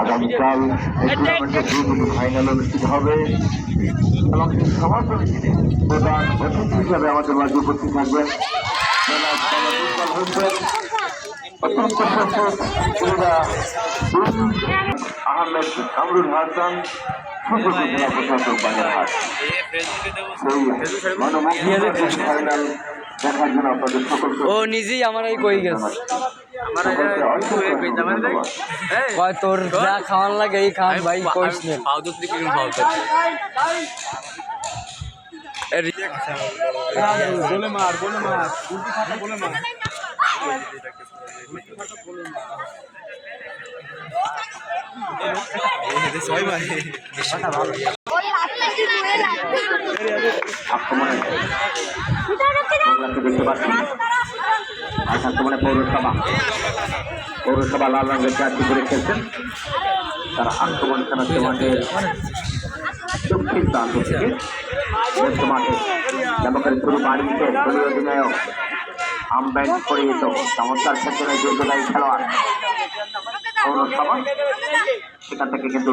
আগামীকাল এই টুর্নামেন্টের দুই ফাইনাল অনুষ্ঠিত হবে এবং সমাপনী দিনে প্রধান অতিথি হিসাবে আমাদের মাঝে উপস্থিত থাকবেন আহমেদ কামরুল হাসান জেলা প্রশাসক বাগেরহাট। সেই মনোমুগ্ধকর ফাইনাল দেখার জন্য আপনাদের সকলকে ও নিজেই আমার এই কই গেছে তোর যা খাওয়ান লাগে এই খান ভাই কইস না বলে মার বলে মার দেখতে পাচ্ছি আক্রমণে পৌরসভা লাল রঙের জার্সি করে খেলছেন। তারা আক্রমণ চালাচ্ছে মাঠের দক্ষিণ প্রান্ত থেকে মধ্য মাঠে ব্যবহারের শুরু বাড়িতে দলীয় অধিনায়ক আমব্যান্ড পরিহিত চমৎকার ক্ষেত্রে যোগ্যতায় খেলোয়াড় পৌরসভা সেখান থেকে কিন্তু